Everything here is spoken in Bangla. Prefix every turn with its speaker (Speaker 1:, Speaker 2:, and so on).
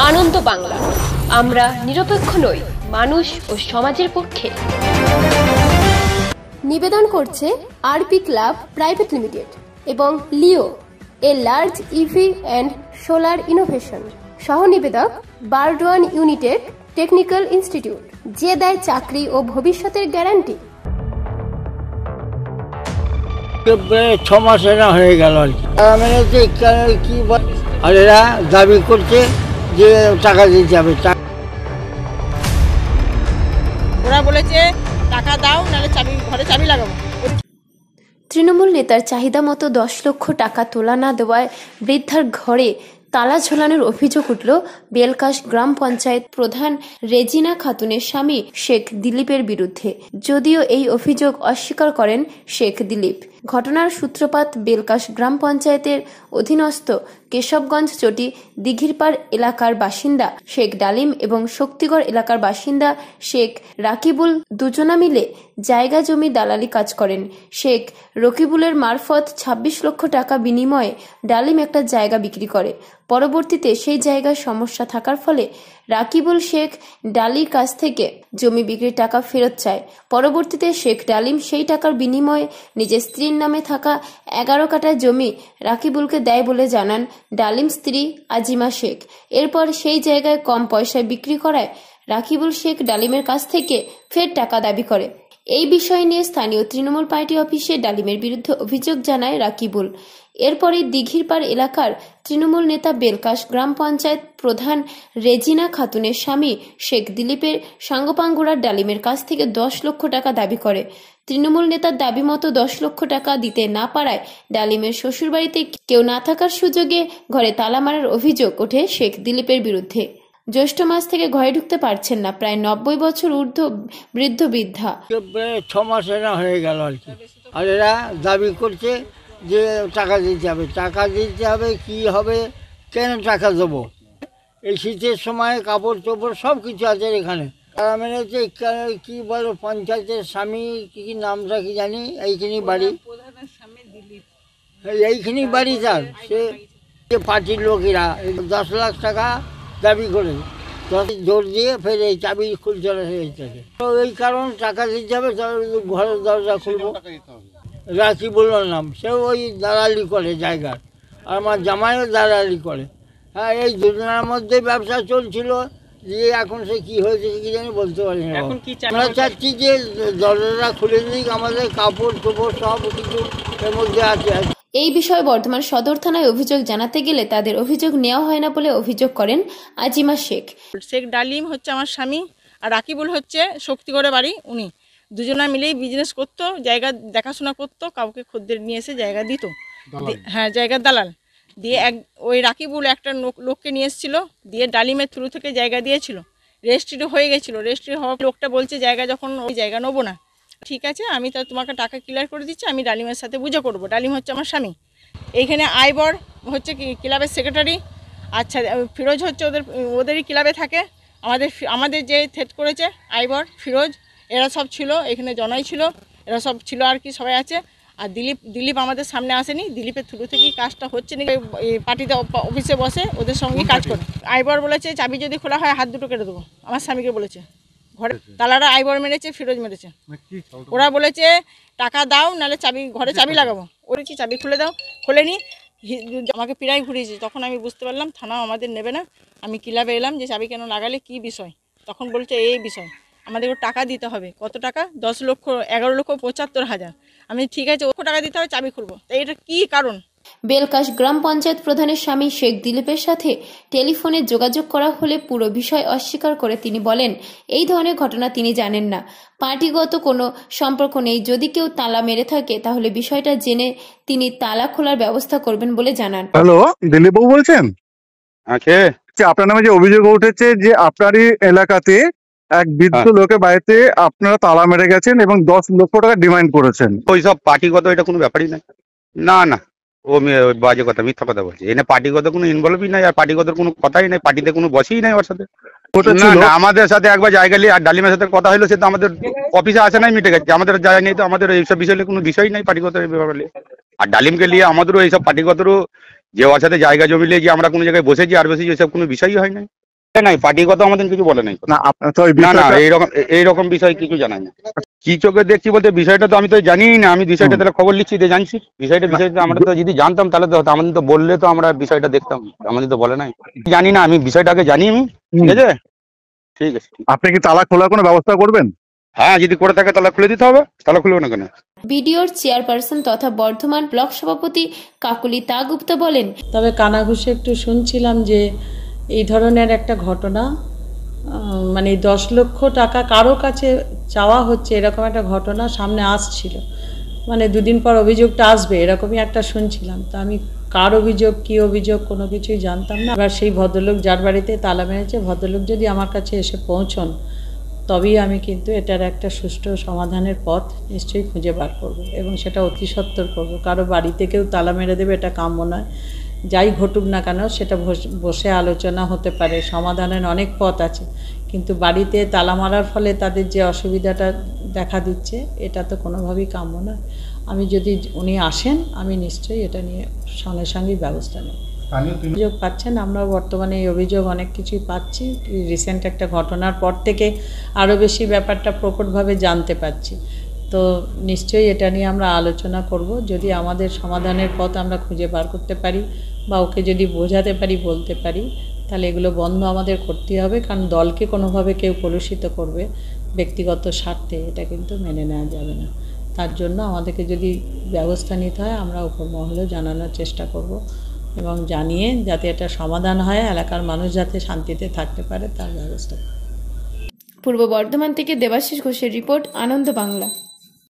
Speaker 1: আনন্দ বাংলা, আমরা নিরপেক্ষ নই, মানুষ ও সমাজের পক্ষে।
Speaker 2: নিবেদন করছে আরপি ক্লাব প্রাইভেট লিমিটেড এবং Leo, a large EV and solar innovation. সহ নিবেদক বারডোয়ান ইউনিটেড টেকনিক্যাল ইনস্টিটিউট, যে দেয় চাকরি ও ভবিষ্যতের গ্যারান্টি।
Speaker 3: 6 মাস হয়ে গেল আর কি আর এরা দাবি করছে যে টাকা দিতে হবে।
Speaker 4: ওরা বলেছে টাকা দাও, নাহলে ঘরে চাবি লাগাবো।
Speaker 2: তৃণমূল নেতার চাহিদা মতো 10 লক্ষ টাকা তোলা না দেওয়ায় বৃদ্ধার ঘরে তালা ঝোলানোর অভিযোগ উঠল বেলকাশ গ্রাম পঞ্চায়েত প্রধান রেজিনা খাতুনের স্বামী শেখ দিলীপের বিরুদ্ধে। যদিও এই অভিযোগ অস্বীকার করেন শেখ দিলীপ। ঘটনার সূত্রপাত বেলকাশ গ্রাম পঞ্চায়েতের অধীনস্থ কেশবগঞ্জ চটি দিঘিরপাড় এলাকার বাসিন্দা শেখ ডালিম এবং শক্তিগড় এলাকার বাসিন্দা শেখ রাকিবুল দুজনা মিলে জায়গা জমি দালালি কাজ করেন। শেখ রকিবুলের মারফত 26 লক্ষ টাকা বিনিময়ে ডালিম একটা জায়গা বিক্রি করে। পরবর্তীতে সেই জায়গায় সমস্যা থাকার ফলে রাকিবুল শেখ ডালির কাছ থেকে জমি বিক্রির টাকা ফেরত চায়। পরবর্তীতে শেখ ডালিম সেই টাকার বিনিময়ে নিজের স্ত্রীর নামে থাকা 11 কাঠা জমি রাকিবুলকে দেয় বলে জানান ডালিম স্ত্রী আজিমা শেখ। এরপর সেই জায়গায় কম পয়সায় বিক্রি করায় রাকিবুল শেখ ডালিমের কাছ থেকে ফের টাকা দাবি করে। এই বিষয় নিয়ে স্থানীয় তৃণমূল পার্টি অফিসে ডালিমের বিরুদ্ধে অভিযোগ জানায় রাকিবুল। এরপরে দিঘিরপাড় এলাকার তৃণমূল নেতা বেলকাশ গ্রাম পঞ্চায়েত প্রধান রেজিনা খাতুনের স্বামী শেখ দিলীপের সাঙ্গপাঙ্গুড়ার ডালিমের কাছ থেকে 10 লক্ষ টাকা দাবি করে। তৃণমূল নেতার দাবি মতো 10 লক্ষ টাকা দিতে না পারায় ডালিমের শ্বশুরবাড়িতে কেউ না থাকার সুযোগে ঘরে তালা মারার অভিযোগ ওঠে শেখ দিলীপের বিরুদ্ধে। জ্যৈষ্ঠ মাস থেকে ঘরে ঢুকতে পারছেন না প্রায় 90 বছর ঊর্ধ্ব বৃদ্ধা।
Speaker 3: 6 মাস হয়ে গেল আর কি। আর এরা দাবি করছে যে টাকা দিতে হবে, টাকা দিতে হবে। কি হবে, কেন টাকা দেবো? এই শীতের সময় কাপড় চোপড় সব কিছু আছে এখানে। তারা মেনেছে কি বলো, পঞ্চায়েতের স্বামী কি নামটা কি জানি, এইখানেই বাড়ি, এইখানেই বাড়ি তার। সে পার্টির লোকেরা 10 লাখ টাকা দাবি করে জোর দিয়ে ফের এই চাবি খুলছে হয়েছে। তো এই কারণ টাকা দিতে হবে, ঘরের দরজা খুলবো। রাকিবুলের নাম, সেও ওই দালালি করে জায়গার, আর আমার জামাইও দালালি করে। হ্যাঁ, এই দুজনের মধ্যে ব্যবসা চলছিল। দিয়ে এখন সে কি হয়েছে কি জানি বলতে পারি না। আমরা চাচ্ছি যে দরজাটা খুলে দিক, আমাদের কাপড় চোপড় সব কিছু এর মধ্যে আছে।
Speaker 2: এই বিষয়ে বর্ধমান সদর থানায় অভিযোগ জানাতে গেলে তাদের অভিযোগ নেওয়া হয় না বলে অভিযোগ করেন আজিমা শেখ।
Speaker 4: শেখ ডালিম হচ্ছে আমার স্বামী, আর রাকিবুল হচ্ছে শক্তিগড়ে বাড়ি। উনি দুজনা মিলেই বিজনেস করতো, জায়গা দেখাশোনা করতো, কাউকে খদ্দের নিয়ে এসে জায়গা দিত। হ্যাঁ, জায়গার দালাল দিয়ে ওই রাকিবুল একটা লোককে নিয়ে এসেছিল, দিয়ে ডালিমের থ্রু থেকে জায়গা দিয়েছিল। রেজিস্ট্রি হয়ে গেছিলো। রেজিস্ট্রি হওয়া লোকটা বলছে জায়গা যখন ওই জায়গা নেবো না, ঠিক আছে আমি তা তোমাকে টাকা ক্লিয়ার করে দিচ্ছি, আমি ডালিমের সাথে বুঝে করবো। ডালিম হচ্ছে আমার স্বামী। এইখানে আইবর হচ্ছে কি ক্লাবের সেক্রেটারি। আচ্ছা, ফিরোজ হচ্ছে ওদেরই ক্লাবে থাকে। আমাদের যে থেট করেছে আইবর, ফিরোজ, এরা সব ছিল এখানে, জনাই ছিল, এরা সব ছিল আর কি, সবাই আছে। আর দিলীপ আমাদের সামনে আসেনি। দিলীপের থ্রু থেকেই কাজটা হচ্ছে না। পার্টিতে অফিসে বসে ওদের সঙ্গেই কাজ করে। আইবর বলেছে চাবি যদি খোলা হয় হাত দুটো কেটে দেবো। আমার স্বামীকে বলেছে। ঘরে তালারা আইবর মেরেছে, ফিরোজ মেরেছে। ওরা বলেছে টাকা দাও, নাহলে ঘরে চাবি লাগাবো। ওরেছি চাবি খুলে দাও, খোলেনি, আমাকে পিড়াই ঘুরিয়েছে। তখন আমি বুঝতে পারলাম থানাও আমাদের নেবে না। আমি ক্লাবে এলাম যে চাবি কেন লাগালে, কি বিষয়। তখন বলছে এই বিষয়, আমাদেরকে টাকা দিতে হবে। কত টাকা? 11,75,000। আমি ঠিক আছে, ও টাকা দিতে হবে, চাবি খুলবো। তো এটা কি কারণ?
Speaker 2: বেলকাশ গ্রাম পঞ্চায়েত প্রধানের স্বামী শেখ দিলীপের সাথে টেলিফোনে যোগাযোগ করা হলে পুরো বিষয় অস্বীকার করে তিনি বলেন এই ধরনের ঘটনা তিনি জানেন না, পার্টিগত কোনো সম্পর্ক নেই। যদি কেউ তালা মেরে থাকে তাহলে বিষয়টা জেনে তিনি তালা খোলার ব্যবস্থা করবেন বলে জানান।
Speaker 5: হ্যালো, দিলীপ বাবু বলছেন? আপনার নামে যে অভিযোগ উঠেছে যে আপনারই এলাকাতে এক বৃদ্ধ লোকের বাড়িতে আপনারা তালা মেরে গেছেন এবং 10 লক্ষ টাকা ডিমান্ড করেছেন।
Speaker 6: ওইসব পার্টিগত এটা কোনো ব্যাপারই নাই। না, ও বাজে কথা, মিথ্যা কথা বলছে। এনে পার্টিগত কোনো ইনভলভই নাই, আর পার্টিগত কোনো কথাই নাই, পার্টিতে কোনো বসেই নাই ওর সাথে। না, আমাদের সাথে একবার জায়গা নিয়ে আর ডালিমের সাথে কথা হলো, সে তো আমাদের অফিসে আসে নাই, মিটে গেছে। আমাদের জায়গা নেই, তো আমাদের এইসব বিষয়ে কোনো বিষয় নাই পার্টিগত ব্যাপারে। আর ডালিমকে নিয়ে আমাদেরও এইসব পার্টিগতরও যে ওর সাথে জায়গা জমি নিয়ে যে আমরা কোনো জায়গায় বসেছি আর বসেছি, এসব কোনো বিষয়ই হয় নাই। নাই পার্টিগত আমাদের কিছু বলে নাই।
Speaker 5: না আপনার তো ওই
Speaker 6: না না
Speaker 5: বিষয়টা
Speaker 6: এইরকম বিষয় কিছু জানাই না। কি চোখে দেখছি বলতে বিষয়টা তো আমি তো জানিই না, আমি বিষয়টা তাহলে খবর লিখছি যে জানছি বিষয়টা আমরা তো যদি জানতাম তাহলে তো হতো, আমাদের তো বললে তো আমরা বিষয়টা দেখতাম, আমাদের তো বলে নাই। জানি না, আমি বিষয়টাকে জানি আমি, ঠিক আছে ঠিক আছে।
Speaker 5: আপনি কি তালা খোলার কোনো ব্যবস্থা করবেন?
Speaker 6: হ্যাঁ যদি করে থাকে তাহলে খুলে দিতে হবে, তাহলে খুলবে না কেন?
Speaker 2: বিডিওর চেয়ারপারসন তথা বর্ধমান ব্লক সভাপতি কাকুলি গুপ্তা বলেন,
Speaker 7: তবে কানাঘুষে একটু শুনছিলাম যে এই ধরনের একটা ঘটনা, মানে 10 লক্ষ টাকা কারো কাছে চাওয়া হচ্ছে, এরকম একটা ঘটনা সামনে আসছিল। মানে দুদিন পর অভিযোগটা আসবে এরকমই একটা শুনছিলাম। তা আমি কার অভিযোগ কী অভিযোগ কোনো কিছুই জানতাম না। এবার সেই ভদ্রলোক যার বাড়িতে তালা মেরেছে, ভদ্রলোক যদি আমার কাছে এসে পৌঁছন তবেই আমি কিন্তু এটার একটা সুষ্ঠু সমাধানের পথ নিশ্চয়ই খুঁজে বার করব এবং সেটা অতি সত্বর করব। কারো বাড়িতে কেউ তালা মেরে দেবে এটা কাম্য নয়। যাই ঘটুক না কেন সেটা বসে আলোচনা হতে পারে, সমাধানের অনেক পথ আছে, কিন্তু বাড়িতে তালা মারার ফলে তাদের যে অসুবিধাটা দেখা দিচ্ছে এটা তো কোনোভাবেই কাম্য নয়। আমি যদি উনি আসেন আমি নিশ্চয়ই এটা নিয়ে সঙ্গে সঙ্গেই ব্যবস্থা নেব। অভিযোগ পাচ্ছেন, আমরা বর্তমানে এই অভিযোগ অনেক কিছুই পাচ্ছি। রিসেন্ট একটা ঘটনার পর থেকে আরও বেশি ব্যাপারটা প্রকটভাবে জানতে পারছি। তো নিশ্চয়ই এটা নিয়ে আমরা আলোচনা করব। যদি আমাদের সমাধানের পথ আমরা খুঁজে বার করতে পারি বা ওকে যদি বোঝাতে পারি, বলতে পারি, তাহলে এগুলো বন্ধ আমাদের করতেই হবে। কারণ দলকে কোনোভাবে কেউ কলুষিত করবে ব্যক্তিগত স্বার্থে, এটা কিন্তু মেনে নেওয়া যাবে না। তার জন্য আমাদেরকে যদি ব্যবস্থা নিতে হয় আমরা উপর মহলেও জানানোর চেষ্টা করব এবং জানিয়ে যাতে এটা সমাধান হয়, এলাকার মানুষ যাতে শান্তিতে থাকতে পারে তার ব্যবস্থা।
Speaker 2: পূর্ব বর্ধমান থেকে দেবাশিস ঘোষের রিপোর্ট, আনন্দ বাংলা।